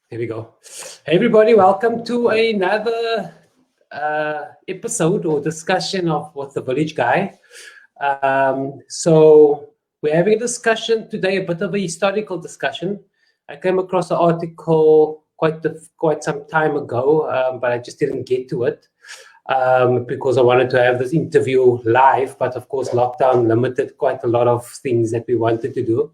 Here we go. Hey everybody, welcome to another episode or discussion of What's the Village Guy. So we're having a discussion today, a bit of a historical discussion. I came across an article quite some time ago, but I just didn't get to it because I wanted to have this interview live, but of course lockdown limited quite a lot of things that we wanted to do.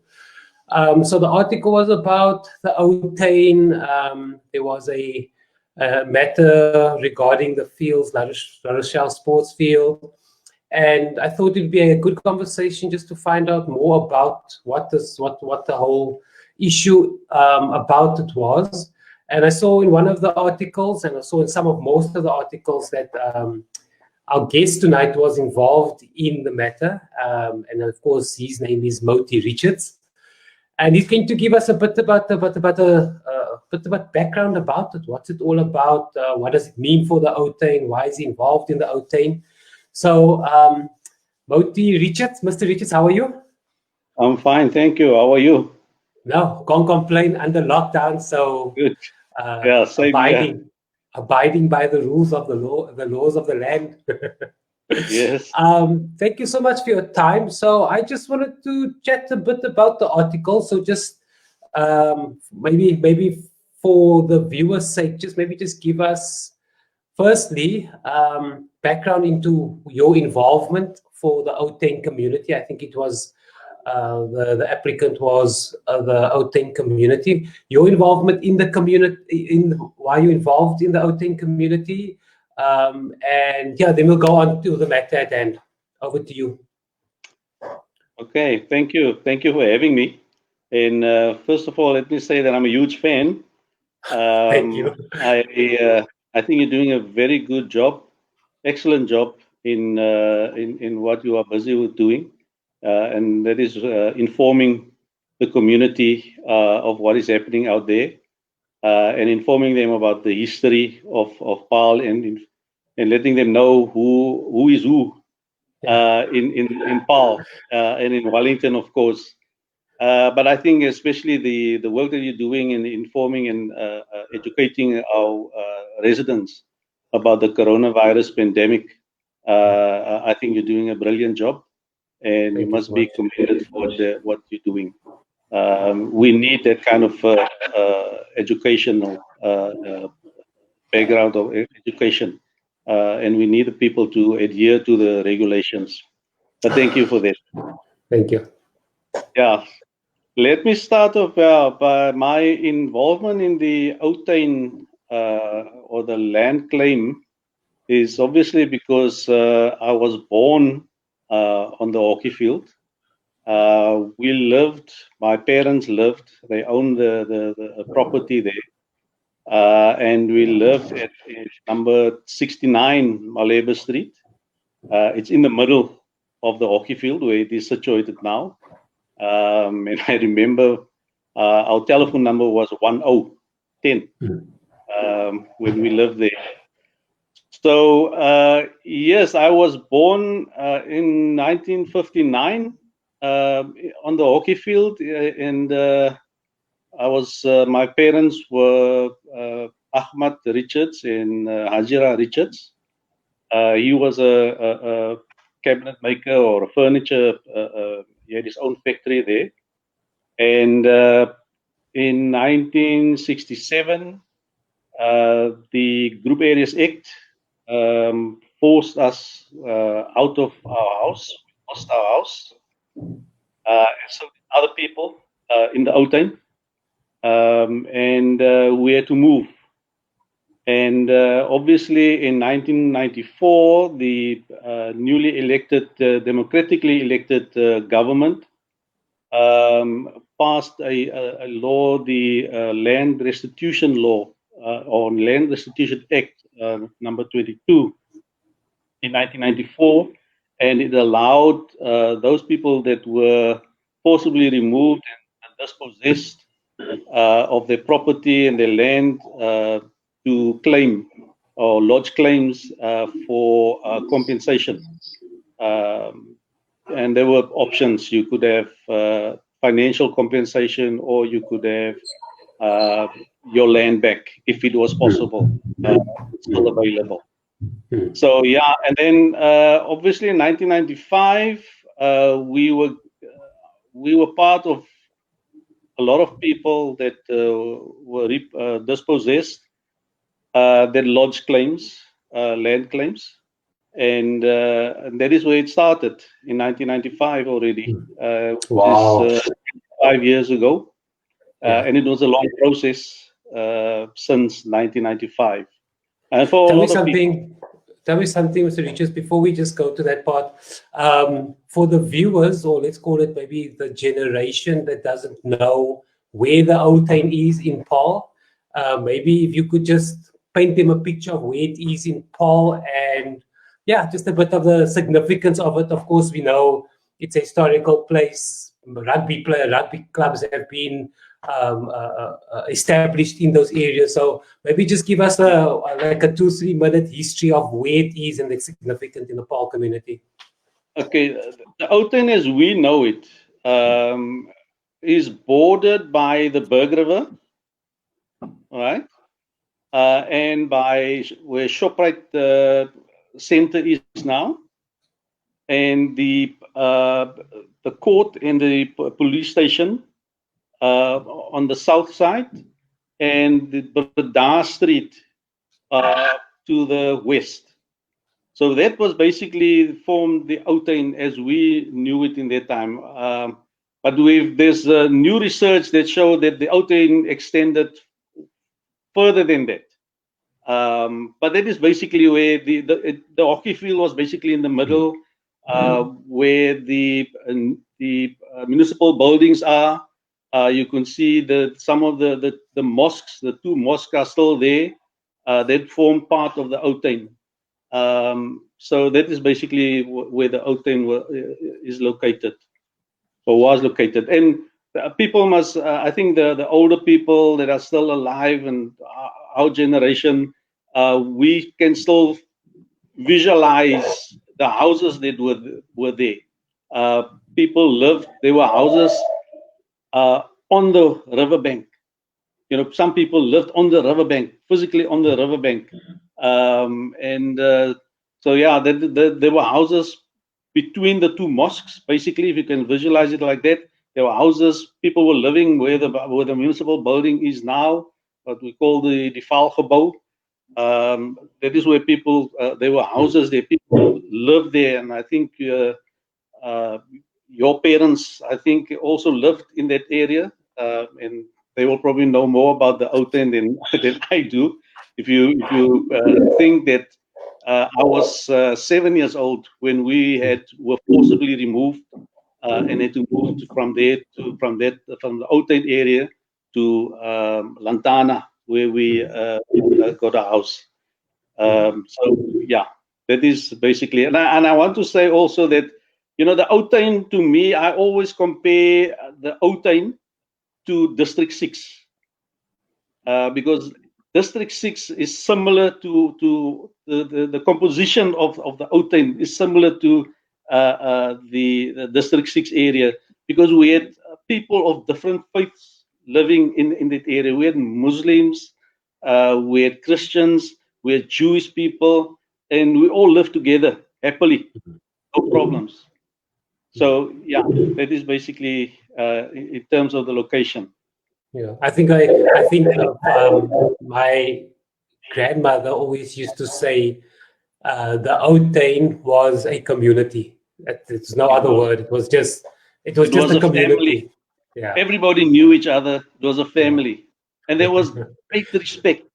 So the article was about the Ou Tuin. There was a matter regarding the fields, La Rochelle sports field. And I thought it'd be a good conversation just to find out more about what the whole issue about it was. And I saw in one of the articles, and I saw in most of the articles that our guest tonight was involved in the matter. And of course, his name is Moutie Richards. And he's going to give us a bit about background about it. What's it all about? What does it mean for the Ou Tuin? Why is he involved in the Ou Tuin? So, Moutie Richards, Mr. Richards, how are you? I'm fine, thank you. How are you? No, can't complain under lockdown. So, good. Yeah, same abiding by the rules of the laws of the land. Yes. Thank you so much for your time. So I just wanted to chat a bit about the article. So just maybe for the viewers' sake, just give us firstly background into your involvement for the Ou Tuin community. I think it was the applicant was the Ou Tuin community. Your involvement in the community, why you involved in the Ou Tuin community. And yeah, then we'll go on to the matter at hand. Over to you. Okay, thank you. Thank you for having me. And first of all, let me say that I'm a huge fan. Thank you. I think you're doing a very good job, excellent job in what you are busy with doing, and that is informing the community of what is happening out there, and informing them about the history of Paarl and letting them know who is who in Paarl and in Wellington, of course. But I think especially the work that you're doing in informing and educating our residents about the coronavirus pandemic, I think you're doing a brilliant job, and you must be commended for what you're doing. We need that kind of educational background of education. And we need the people to adhere to the regulations. But thank you for that. Thank you. Yeah. Let me start off by my involvement in the Ou Tuin or the land claim is obviously because I was born on the hockey field. My parents lived, they owned the property there. And we lived at number 69 Maleba Street. It's in the middle of the hockey field where it is situated now. And I remember our telephone number was 1010 when we lived there. So, yes, I was born in 1959 on the hockey field, and my parents were Ahmad Richards and Hajira Richards. He was a cabinet maker or a furniture. He had his own factory there. And in 1967, the Group Areas Act forced us out of our house. We lost our house. And so other people in the Ou Tuin. And we had to move. And obviously in 1994, the newly elected, democratically elected government passed a law, the Land Restitution Law, or Land Restitution Act number 22 in 1994. And it allowed those people that were forcibly removed and dispossessed of their property and their land to claim or lodge claims for compensation. And there were options. You could have financial compensation, or you could have your land back if it was possible. It's still available. So yeah, and then obviously in 1995 we were part of a lot of people that were dispossessed, that lodged claims, land claims, and that is where it started in 1995 already, Wow. which is 5 years ago, and it was a long process since 1995. And for Tell a me lot of people, something. Tell me something, Mr. Richards, before we just go to that part. For the viewers, or let's call it maybe the generation that doesn't know where the Ou Tuin is in Paarl, maybe if you could just paint them a picture of where it is in Paarl, and yeah, just a bit of the significance of it. Of course, we know it's a historical place. Rugby clubs have been established in those areas. So maybe just give us like a 2-3 minute history of where it is and its significance in the Paarl community. okay, the Ou Tuin as we know it is bordered by the Berg River, right? And by where Shoprite Center is now, and the court and the police station on the south side, and the Bredar Street to the west. So that was basically formed the Ou Tuin as we knew it in that time. But there's new research that showed that the Ou Tuin extended further than that. But that is basically where the hockey field was basically in the middle, where the municipal buildings are. You can see some of the mosques, the 2 mosques are still there. That form part of the Ou Tuin. So that is basically where the Ou Tuin is located, or was located. And people must, I think the older people that are still alive and our generation, we can still visualize the houses that were there. People lived, there were houses on the riverbank. You know, some people lived on the riverbank, physically on the riverbank. So yeah, there were houses between the 2 mosques. Basically, if you can visualize it like that, there were houses. People were living where the municipal building is now, what we call the Valgebouw. That is where people. There were houses there. People lived there, and I think your parents, I think, also lived in that area, and they will probably know more about the Ou Tuin than I do. If you think that I was 7 years old when we were forcibly removed and had to move from the Ou Tuin area to Lantana, where we got a house. So yeah, that is basically, and I want to say also that, you know, the Ou Tuin, to me, I always compare the Ou Tuin to District 6, because District 6 is similar to the composition of the Ou Tuin is similar to the District 6 area, because we had people of different faiths living in that area. We had Muslims, we had Christians, we had Jewish people, and we all lived together happily, no problems. So yeah, that is basically in terms of the location. Yeah, I think my grandmother always used to say the Ou Tuin was a community. It's no other word. It was just a community. Family. Yeah. Everybody knew each other. It was a family, and there was great respect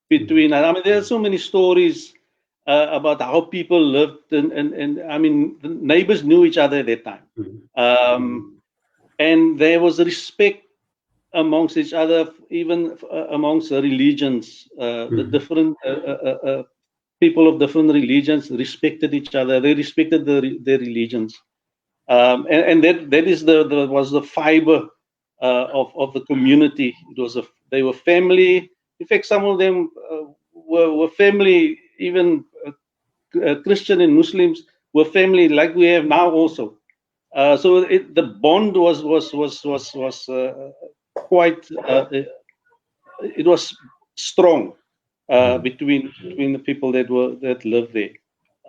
between. I mean, there are so many stories about how people lived, and I mean, the neighbors knew each other at that time, and there was respect amongst each other, even amongst the religions. The different people of different religions respected each other. They respected their religions. And that is was the fiber of the community. They were family. In fact, some of them were family. Even Christian and Muslims were family, like we have now also. So the bond was quite it was strong between the people that lived there.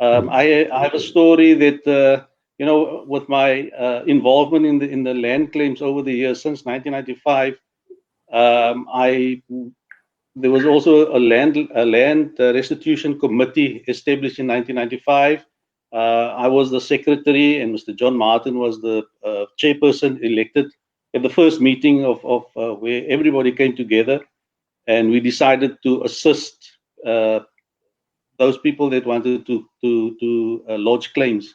I have a story that with my involvement in the land claims over the years since 1995. There was also a land restitution committee established in 1995. I was the secretary, and Mr. John Martin was the chairperson elected at the first meeting of where everybody came together, and we decided to assist those people that wanted to lodge claims.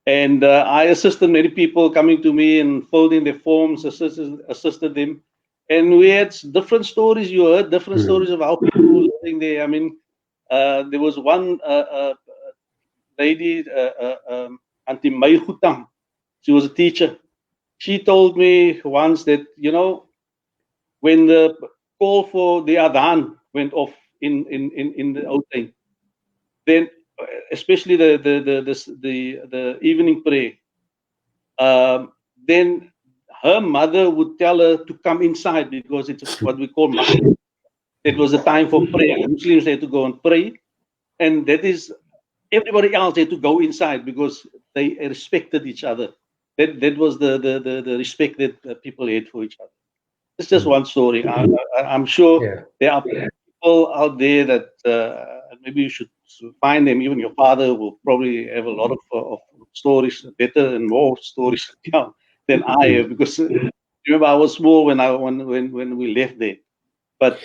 And I assisted many people coming to me and filled in their forms, assisted them. And we had different stories. You heard different stories of how people were living there. I mean, there was one lady, Auntie Mai Hutang. She was a teacher. She told me once that, when the call for the Adhan went off in the Ou Tuin, then especially the evening prayer, then her mother would tell her to come inside because it's what we call Maghrib. It was a time for prayer. Muslims had to go and pray, and that is everybody else had to go inside because they respected each other. That was the respect that people had for each other. It's just one story. I'm sure there are people out there that maybe you should find them. Even your father will probably have a lot of stories, better and more stories to tell than I have, because remember I was small when we left there. But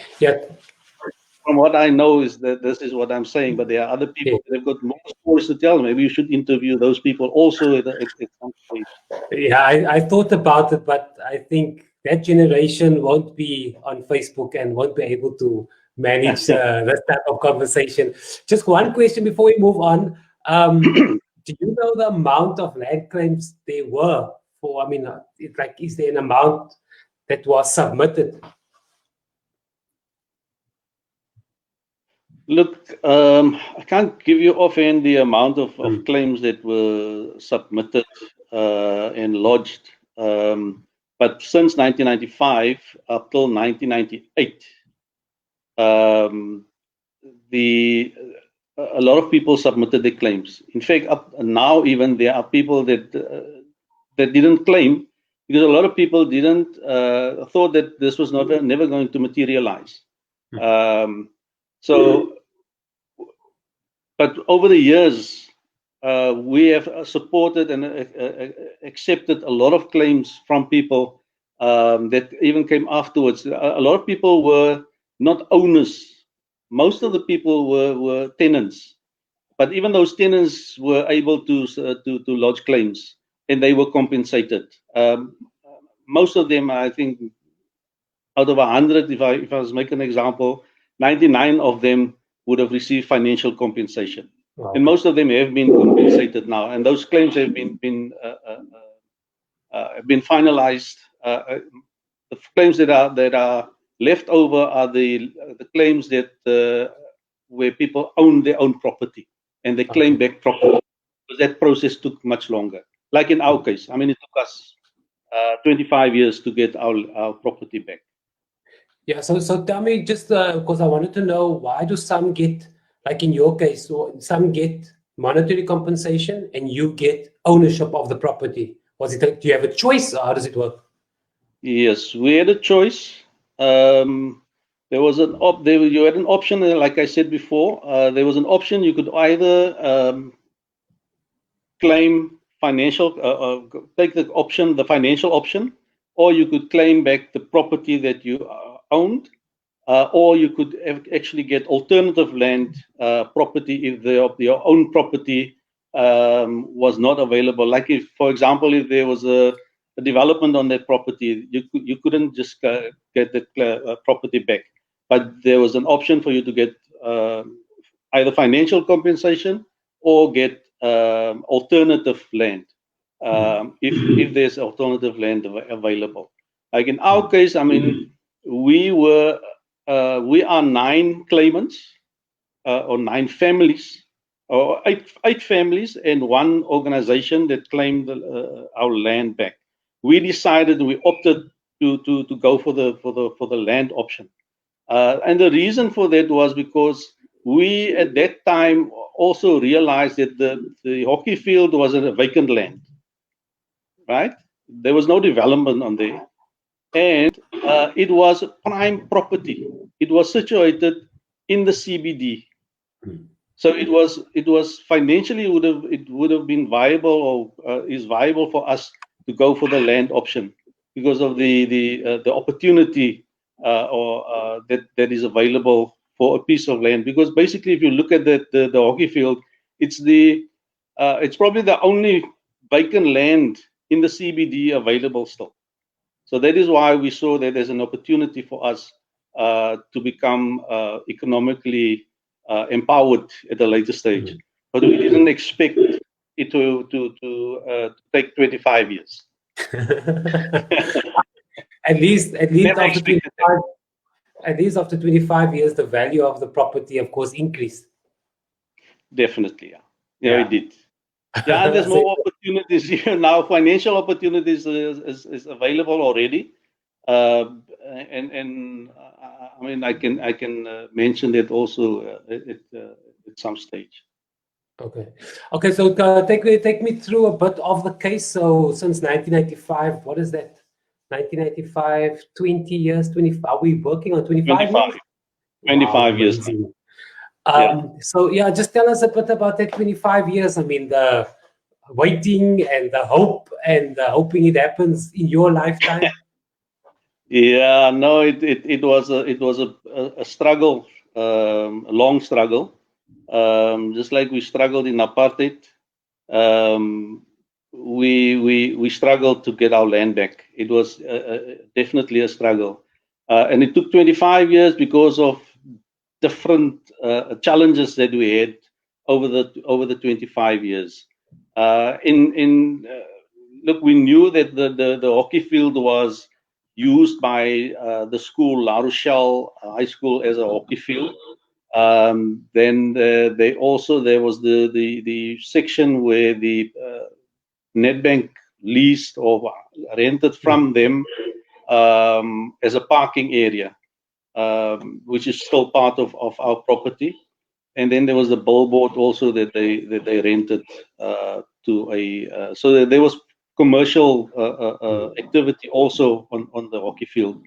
from what I know is that this is what I'm saying. But there are other people that have got more stories to tell. Maybe you should interview those people also at some point. Yeah, I thought about it, but I think that generation won't be on Facebook and won't be able to manage this type of conversation. Just one question before we move on. Do you know the amount of land claims there were for? I mean, is there an amount that was submitted? Look, I can't give you offhand the amount of claims that were submitted and lodged. But since 1995 up till 1998, a lot of people submitted their claims. In fact, up now even there are people that didn't claim because a lot of people didn't thought that this was never going to materialize. But over the years, we have supported and accepted a lot of claims from people that even came afterwards. A lot of people were not owners. Most of the people were tenants. But even those tenants were able to lodge claims, and they were compensated. Most of them, I think, out of 100, if I was making an example, 99 of them would have received financial compensation. Wow. And most of them have been compensated now, and those claims have been finalized. The claims that are left over are the claims that where people own their own property and they claim back property. Because that process took much longer. Like in our case, I mean, it took us 25 years to get our property back. Yeah, so tell me, just because I wanted to know, why do some get, like in your case, some get monetary compensation and you get ownership of the property? Was it do you have a choice, or how does it work? Yes, we had a choice. There was you had an option, like I said before. There was an option. You could either claim take the financial option, or you could claim back the property that you owned, or you could actually get alternative land property if your own property was not available. Like if, for example, if there was a development on that property, you couldn't just get that property back, but there was an option for you to get either financial compensation or get alternative land if there's alternative land available. Like in our case, I mean, we are 9 claimants or 9 families or 8 families and 1 organization that claimed our land back. We decided, we opted to go for the land option. And the reason for that was because we at that time also realized that the hockey field was a vacant land, right? There was no development on there. And it was prime property. It was situated in the CBD. So it was financially it would have been viable, or is viable for us to go for the land option because of the opportunity that is available for a piece of land. Because basically, if you look at the hockey field, it's probably the only vacant land in the CBD available still. So that is why we saw that there's an opportunity for us to become economically empowered at a later stage. But we didn't expect it to take 25 years. At least Never after expected 25, that. at least after 25 years, the value of the property, of course, increased. Definitely, yeah. Yeah. It did. Yeah, and there's more opportunities here now. Financial opportunities is available already. And I mean, I can mention that also at some stage. Okay. So take me through a bit of the case. So since 1995, what is that? 1995, 20 years, 25. Are we working on 25 years? 25 years. Amazing. So yeah, just tell us a bit about that 25 years. I mean, the waiting and the hope and hoping it happens in your lifetime. Yeah, no, it was a struggle, a long struggle. Just like we struggled in apartheid, we struggled to get our land back. It was definitely a struggle, and it took 25 years because of different challenges that we had over the 25 years. Look, we knew that the hockey field was used by the school La Rochelle High School as a hockey field. Then there was the section where the Nedbank leased or rented from them as a parking area, which is still part of our property. And then there was the billboard also that they rented to a so that there was commercial activity also on the hockey field.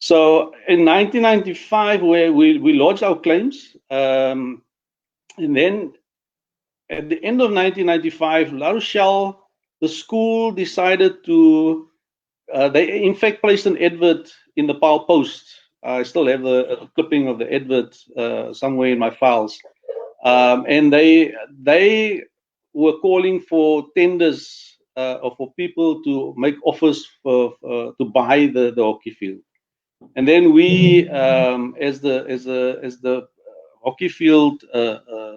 So in 1995, where we lodged our claims, and then at the end of 1995, La Rochelle, the school decided to, they in fact placed an advert in the Paarl Post. I still have a clipping of the advert somewhere in my files. And they were calling for tenders or for people to make offers to buy the hockey field. And then we, as the hockey field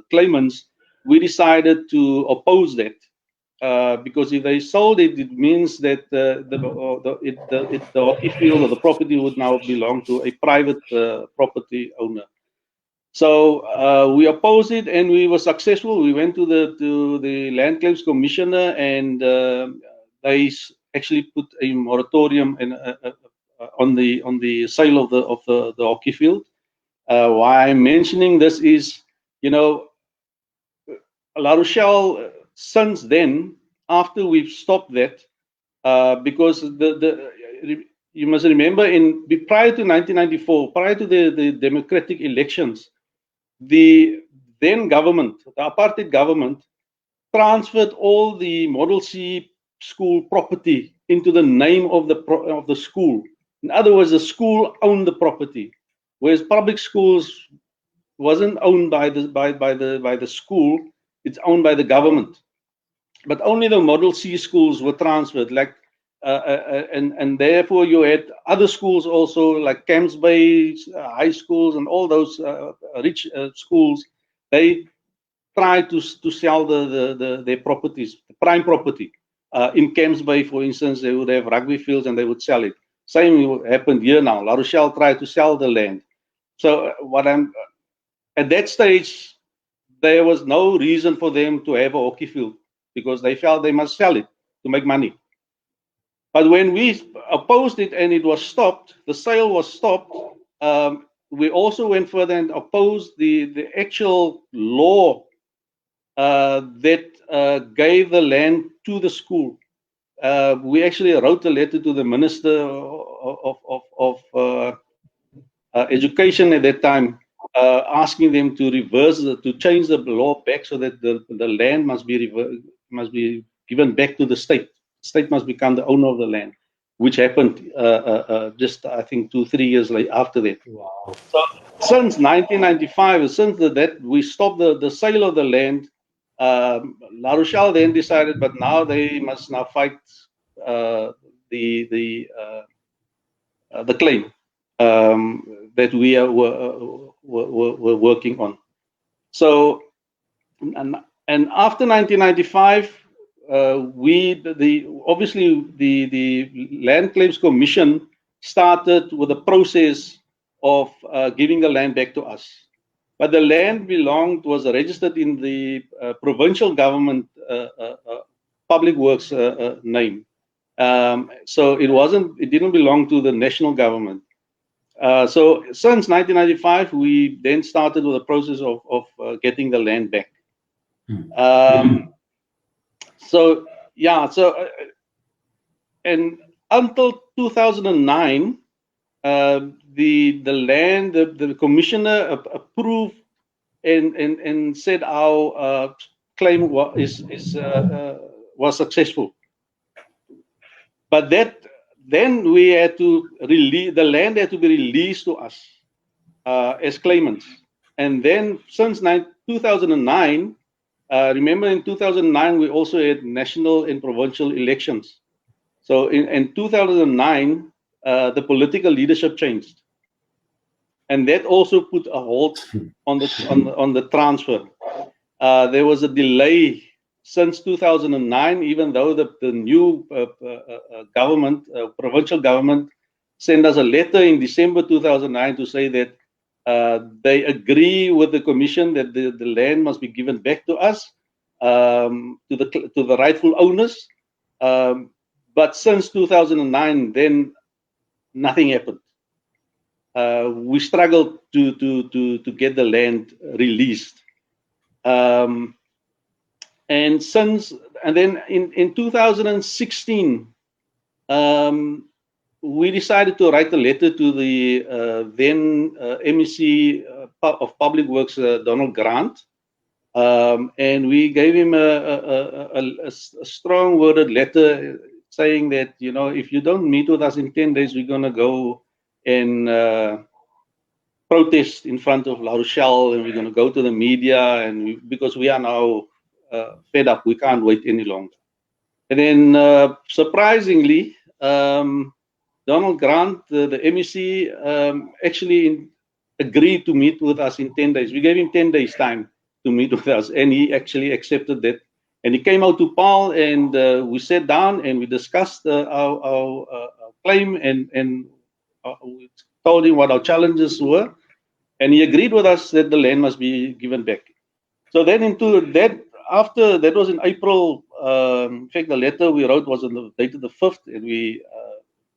claimants, we decided to oppose that because if they sold it, it means that the hockey field or the property would now belong to a private property owner. So we opposed it, and we were successful. We went to the Land Claims Commissioner, and they actually put a moratorium on the sale of the hockey field. Why I'm mentioning this is, La Rochelle, since then, after we've stopped that, because you must remember prior to 1994, prior to the democratic elections, the then government, the apartheid government, transferred all the Model C school property into the name of the school. In other words, the school owned the property, whereas public schools wasn't owned by the school; it's owned by the government. But only the Model C schools were transferred, and therefore you had other schools also, like Camps Bay high schools and all those rich schools. They tried to sell their properties, the prime property. In Camps Bay, for instance, they would have rugby fields and they would sell it. Same happened here now. La Rochelle tried to sell the land. So at that stage, there was no reason for them to have a hockey field because they felt they must sell it to make money. But when we opposed it and it was stopped, the sale was stopped, we also went further and opposed the actual law that gave the land to the school. We actually wrote a letter to the Minister of Education at that time, asking them to to change the law back so that the land must be given back to the state. The state must become the owner of the land, which happened just, I think, 2-3 years later after that. Wow. So since 1995, since that we stopped the sale of the land, La Rochelle then decided, but now they must now fight the claim that we were working on. So, and after 1995, obviously the Land Claims Commission started with a process of giving the land back to us. But the land was registered in the provincial government public works name. So it didn't belong to the national government. So since 1995, we then started with the process of getting the land back. So yeah, and until 2009, the commissioner approved and said our claim was successful. But then we had to release the land, had to be released to us as claimants. And then since 2009, remember in 2009 we also had national and provincial elections. So in 2009, the political leadership changed, and that also put a halt on the transfer. There was a delay since 2009, even though the new government, provincial government, sent us a letter in December 2009 to say that they agree with the commission that the land must be given back to us, to the rightful owners. But since 2009, then nothing happened. We struggled to get the land released. And then in 2016, we decided to write a letter to the then MEC of Public Works, Donald Grant, and we gave him a strong worded letter saying that, you know, if you don't meet with us in 10 days, we're going to go and protest in front of La Rochelle, and we're going to go to the media, and because we are now fed up, we can't wait any longer. And then surprisingly, Donald Grant, the MEC, actually agreed to meet with us in 10 days. We gave him 10 days time to meet with us, and he actually accepted that. And he came out to Paarl, and we sat down and we discussed our claim, and we told him what our challenges were, and he agreed with us that the land must be given back. So then after that was in April. In fact, the letter we wrote was on the date of the 5th, and we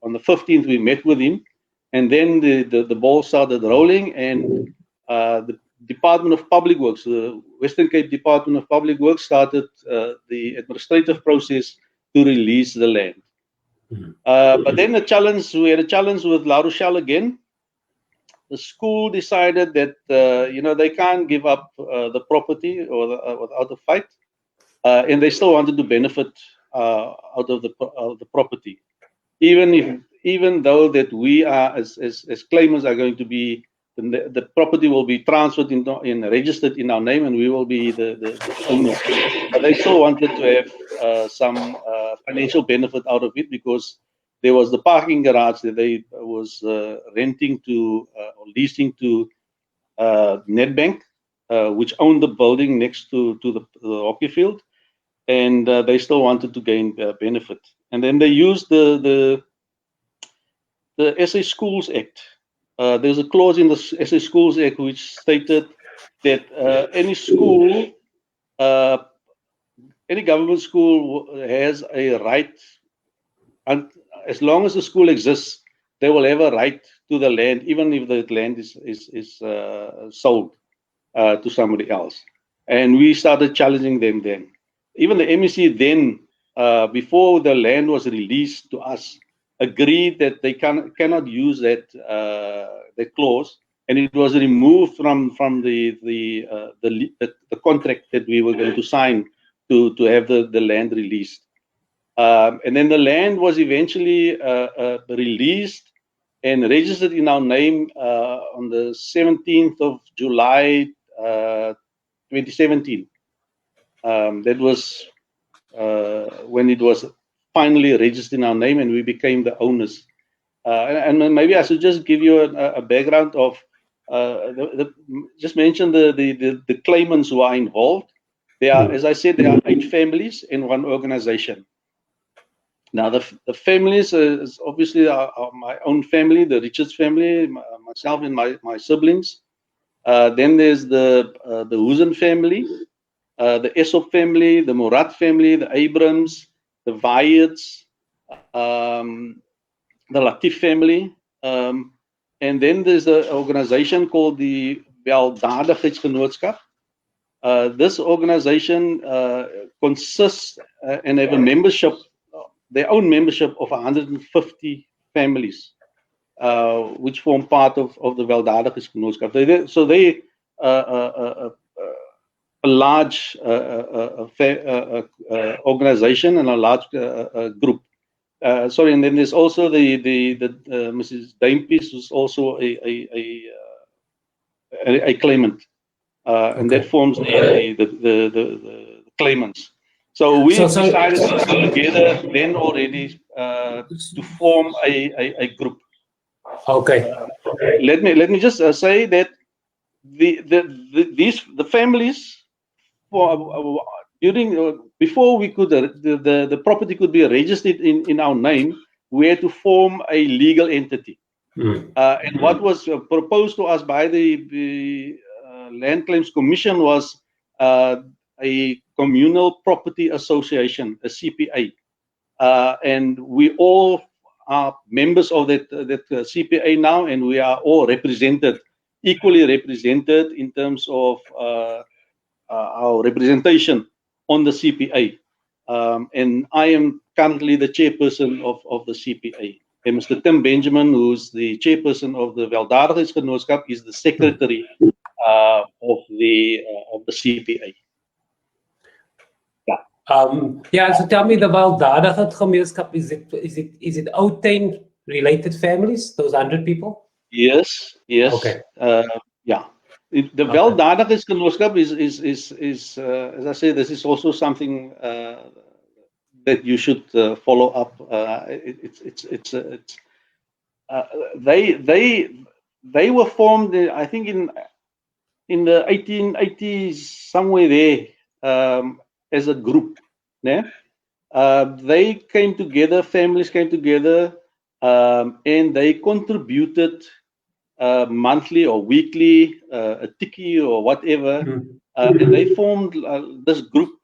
on the 15th we met with him, and then the ball started rolling, and the Department of Public Works, the Western Cape Department of Public Works, started the administrative process to release the land. But then we had a challenge with La Rochelle again. The school decided that they can't give up the property without a fight, and they still wanted to benefit out of the property, even though that we are as claimants are going to be, the property will be transferred and registered in our name, and we will be the owners. But they still wanted to have some financial benefit out of it, because there was the parking garage that they was renting to or leasing to Nedbank, which owned the building next to the hockey field, and they still wanted to gain benefit. And then they used the SA Schools Act. There's a clause in the SA Schools Act which stated that any school, any government school has a right, and as long as the school exists, they will have a right to the land, even if the land is sold to somebody else. And we started challenging them then. Even the MEC then, before the land was released to us, agreed that they cannot use that clause, and it was removed from the contract that we were going to sign to have the land released. And then the land was eventually released and registered in our name on the 17th of July 2017. That was when it was finally registered in our name and we became the owners. And maybe I should just give you a background of just mention the claimants who are involved. There are, as I said, there are 8 families in one organization. Now the families is obviously are my own family, the Richards family, myself and my siblings. Then there's the Huzen family, the Esop family, the Murat family, the Abrams, the Wyatt's, the Latif family, and then there's an organization called the Weldadigheidsgenootskap. This organization consists and have a membership, their own membership of 150 families, which form part of the Weldadigheidsgenootskap. So they a large organization and a large group. Sorry, and then there's also the Mrs. Daimpies, who's also a claimant, and that forms the claimants. So we decided to come together then already to form a group. Okay. Let me just say that the families before we could the property could be registered in our name, we had to form a legal entity. And what was proposed to us by the Land Claims Commission was a communal property association, a CPA, and we all are members of that CPA now, and we are all equally represented in terms of our representation on the CPA. And I am currently the chairperson of the CPA. And Mr. Tim Benjamin, who's the chairperson of the Weldadigheidsgenootskap, is the secretary of the CPA. Yeah, so tell me, the Weldadigheidsgenootskap, is it Ou Tuin related families, those 100 people? Yes. Okay. Yeah. The Weldadigheidsgenootskap is as I say, this is also something that you should follow up. They were formed, I think, in the 1880s, somewhere there, as a group. Yeah? They came together, families came together, and they contributed monthly or weekly, a tikkie or whatever, and they formed this group.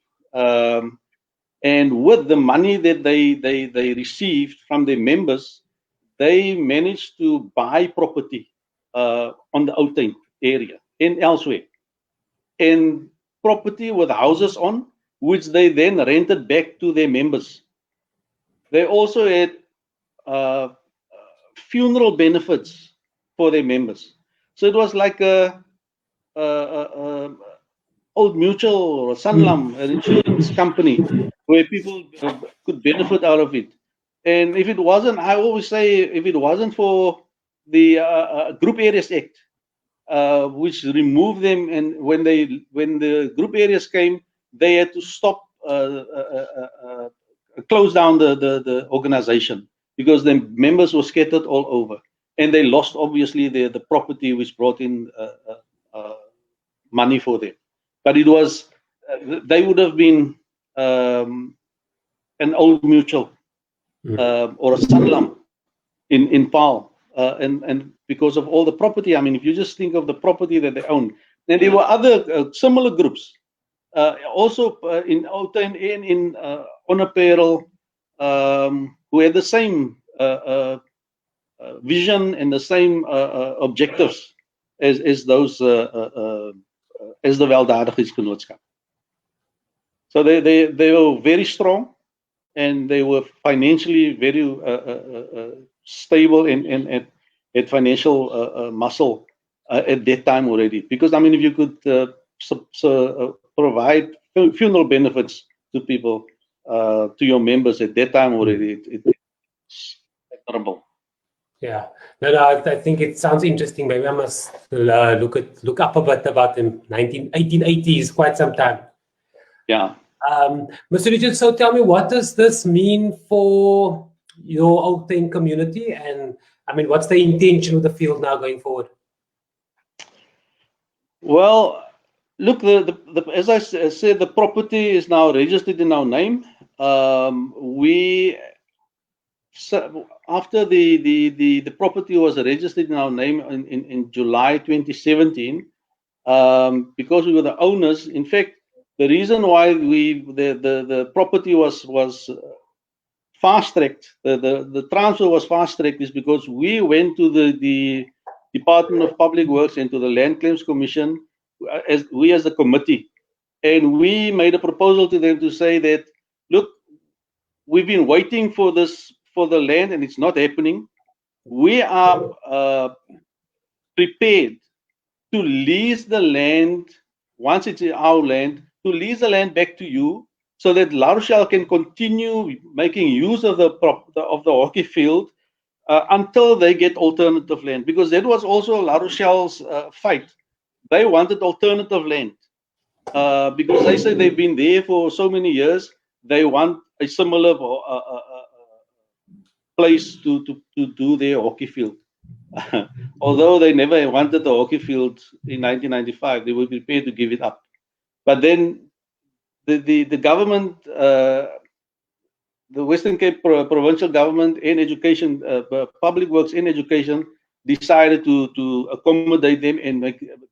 And with the money that they received from their members, they managed to buy property on the Ou Tuin area and elsewhere, and property with houses on, which they then rented back to their members. They also had funeral benefits for their members. So it was like a Old Mutual or Sanlam, an insurance company, where people could benefit out of it. And if it wasn't, I always say, if it wasn't for the Group Areas Act, which removed them, and when the group areas came, they had to stop, close down the organization, because the members were scattered all over, and they lost obviously the property, which brought in money for them. But it was they would have been an Old Mutual or a Sanlam in Paarl. And because of all the property, I mean, if you just think of the property that they own, then there were other similar groups, also in Ou Tuin and in Paarl, who had the same vision and the same objectives as those as the Weldadigheidsgenootskap. So they were very strong, and they were financially very stable and had financial muscle at that time already. Because I mean, if you could provide funeral benefits to people, to your members at that time already, it's admirable. Yeah, no, I think it sounds interesting. Maybe I must look up a bit about them. 1880s, quite some time. Yeah. Mr. Richards, so tell me, what does this mean for your Ou Tuin community? And I mean, what's the intention of the field now going forward? Well, look, as I said, the property is now registered in our name. After the property was registered in our name in July 2017, because we were the owners. In fact, the reason why the property was fast-tracked, the transfer was fast-tracked, is because we went to the Department of Public Works and to the Land Claims Commission as the committee, and we made a proposal to them to say that, look, we've been waiting for the land, and it's not happening. We are prepared to lease the land once it's our land, to lease the land back to you, so that La Rochelle can continue making use of the hockey field until they get alternative land, because that was also La Rochelle's fight. They wanted alternative land because they say they've been there for so many years. They want a similar place to do their hockey field. Although they never wanted the hockey field in 1995, they were prepared to give it up. But then the government, the Western Cape provincial government and education, public works and education, decided to accommodate them and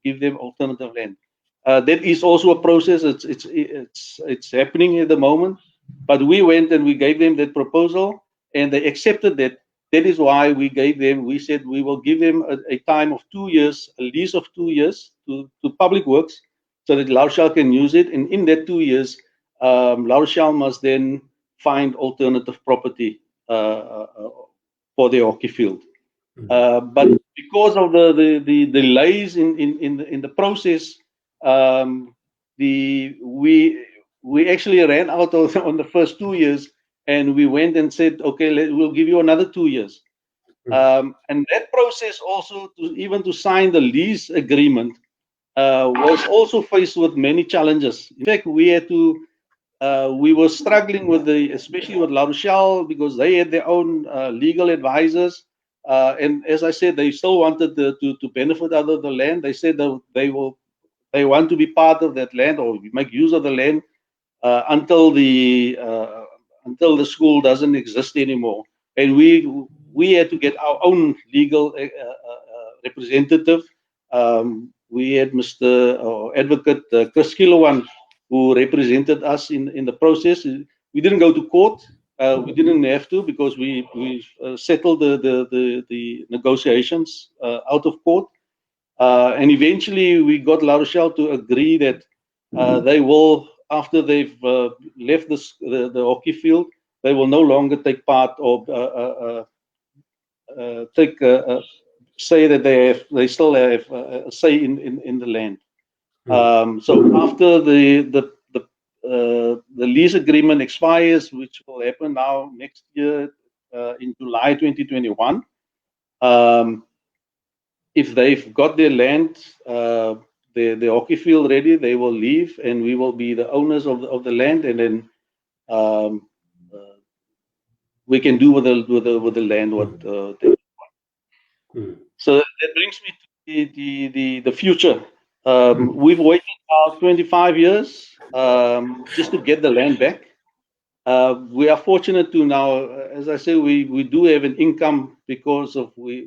give them alternative land. That is also a process. It's happening at the moment. But we went and we gave them that proposal, and they accepted that. That is why we gave them. We said we will give them a time of 2 years, a lease of 2 years to public works, so that La Rochelle can use it. And in that 2 years, La Rochelle must then find alternative property for their hockey field. But because of the delays in the process, we actually ran out on the first 2 years, and we went and said, okay, we'll give you another 2 years. And that process also, even to sign the lease agreement, was also faced with many challenges. In fact, we had to. We were struggling with especially with La Rochelle, because they had their own legal advisors, and as I said, they still wanted to benefit out of the land. They said that they want to be part of that land or make use of the land until the school doesn't exist anymore. And we had to get our own legal representative. We had Mr. Advocate Chris Kilowan, who represented us in the process. We didn't go to court. We didn't have to, because we settled the negotiations out of court. And eventually we got La Rochelle to agree that they will, after they've left the hockey field, they will no longer take part or say that they still have a say in the land. So after the lease agreement expires, which will happen now next year in July 2021, if they've got their land, the hockey field ready, they will leave, and we will be the owners of the land, and then we can do with the land what they want. So that brings me to the future. We've waited about 25 years just to get the land back. We are fortunate to now, as I say, we do have an income because of we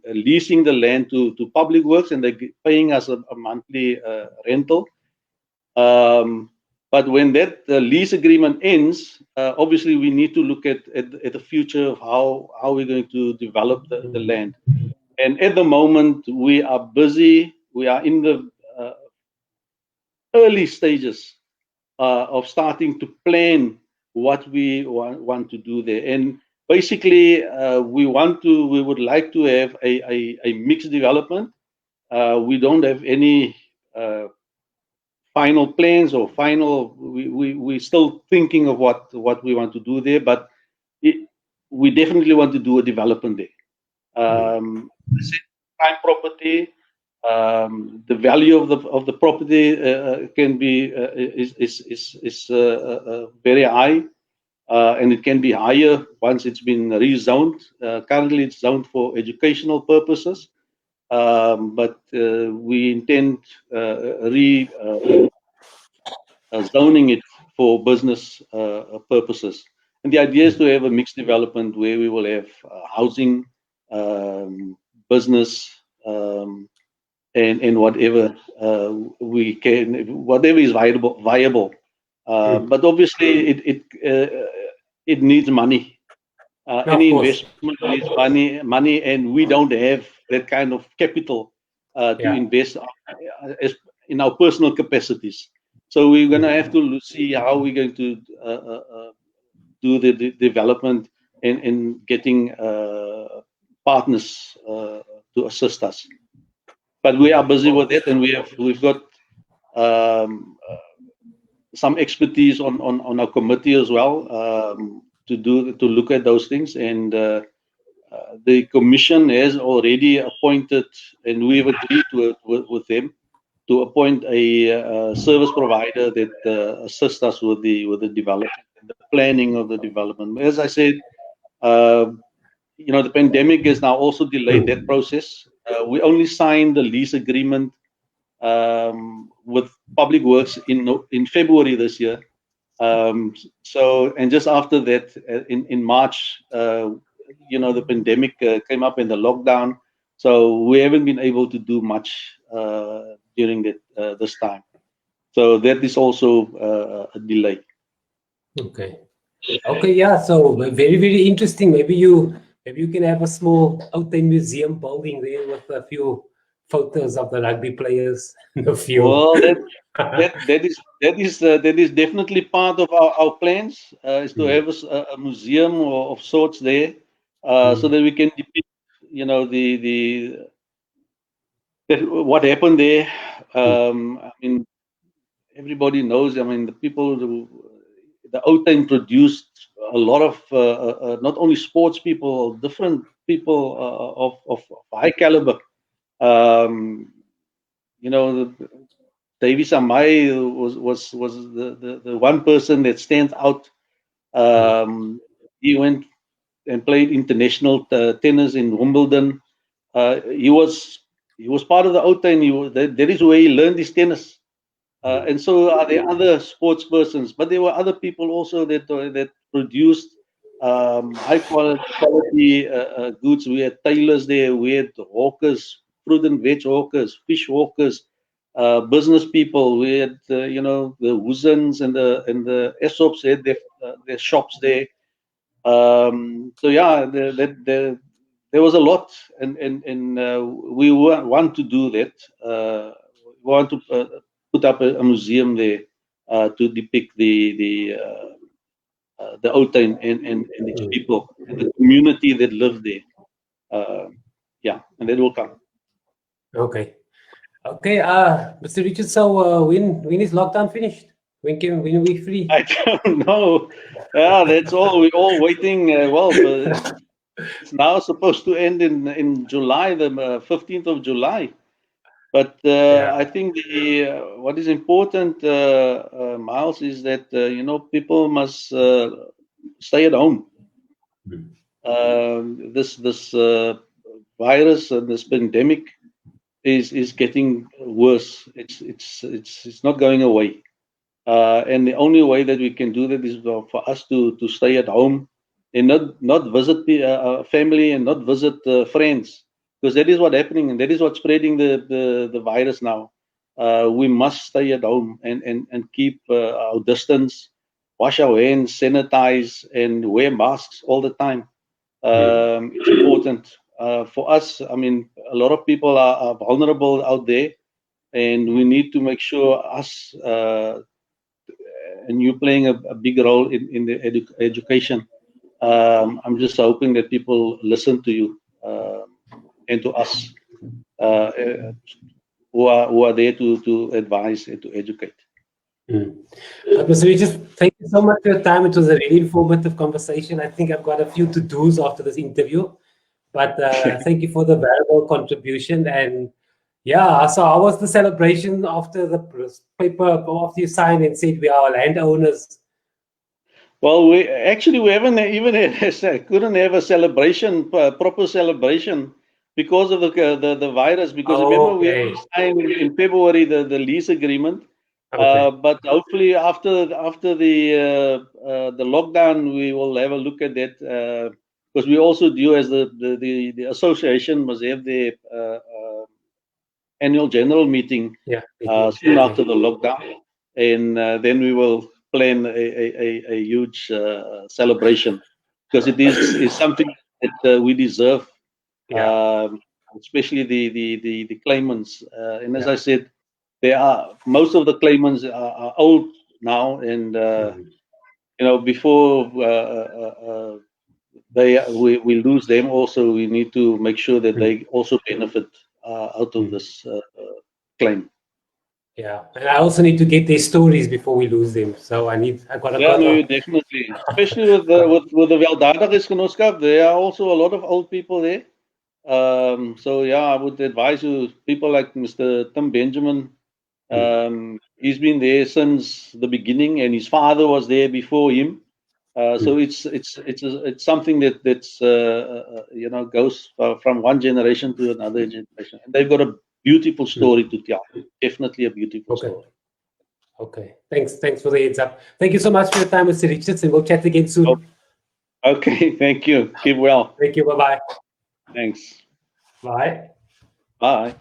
leasing the land to public works, and they're paying us a monthly rental. But when that lease agreement ends, obviously we need to look at the future of how we're going to develop the land. And at the moment, we are busy. We are in the early stages of starting to plan what we want to do there. And basically, we would like to have a mixed development. We don't have any final plans or final. We're still thinking of what we want to do there, but we definitely want to do a development there. Prime property. The value of the property can be is very high, and it can be higher once it's been rezoned. Currently, it's zoned for educational purposes, but we intend zoning it for business purposes. And the idea is to have a mixed development where we will have housing, business, and whatever we can, whatever is viable. But obviously, it needs money. Any investment needs money, and we don't have that kind of capital to invest in our personal capacities. So we're going to have to see how we're going to do the development and getting partners to assist us. But we are busy with it, and we've got some expertise on our committee as well to look at those things. And the commission has already appointed, and we've agreed with them to appoint a service provider that assists us with the development and the planning of the development. As I said, the pandemic has now also delayed that process. We only signed the lease agreement with Public Works in February this year. And just after that, in March, the pandemic came up in the lockdown. So we haven't been able to do much during this time. So that is also a delay. Okay. Okay, yeah. So very, very interesting. Maybe you can have a small Ou Tuin museum building there with a few photos of the rugby players. A few. Well, that is definitely part of our plans. Is to have a museum of sorts there, so that we can depict, what happened there. I mean, everybody knows. I mean, the Ou Tuin produced a lot of not only sports people, different people of high caliber. Davis Amai was the one person that stands out. He went and played international tennis in Wimbledon. He was part of the Ou Tuin. That is where he learned his tennis. And so are there other sports persons, but there were other people also that produced high quality goods. We had tailors there, we had hawkers, fruit and veg hawkers, fish hawkers, business people. We had the Woozens and the Esops had their shops there. So yeah, there was a lot, and we want to do that. We want to put up a museum there to depict the Ou Tuin and its people and the community that live there. And that will come. Okay. Mr. Richards, so when is lockdown finished? When are we free? I don't know. Yeah, that's all. We're all waiting. It's now supposed to end in July, the 15th of July. But I think what is important, Miles, is that people must stay at home. This virus and this pandemic is getting worse. It's not going away. And the only way that we can do that is for us to stay at home and not visit family and not visit friends, because that is what's happening, and that is what's spreading the virus now. we must stay at home and keep our distance, wash our hands, sanitize, and wear masks all the time. It's important for us. I mean, a lot of people are vulnerable out there, and we need to make sure us and you playing a big role in the education. I'm just hoping that people listen to you and to us who are there to advise and to educate. Mr. Richards, thank you so much for your time. It was a really informative conversation. I think I've got a few to-dos after this interview, but thank you for the valuable contribution. And yeah, so how was the celebration after the paper, after you signed and said we are landowners? Well, we haven't even couldn't have a celebration, proper celebration, because of the virus. Because remember, we only signed in February the lease agreement. But hopefully after the lockdown, we will have a look at that, because we also do, as the association must have their annual general meeting soon after the lockdown, and then we will plan a huge celebration, because it is something that we deserve, especially the claimants. And as I said, most of the claimants are old now, and before we lose them, also we need to make sure that they also benefit out of this claim. Yeah, and I also need to get their stories before we lose them. So no, definitely, especially with the Weldadigheidgenootskap, there are also a lot of old people there. So yeah, I would advise you, people like Mr. Tim Benjamin. He's been there since the beginning, and his father was there before him. So it's something that's goes from one generation to another generation, and they've got a beautiful story to tell. Definitely a beautiful story. Okay, thanks for the heads up. Thank you so much for your time, Mr. Richards, and we'll chat again soon. Okay, thank you. Keep well. Thank you. Bye bye. Thanks. Bye. Bye.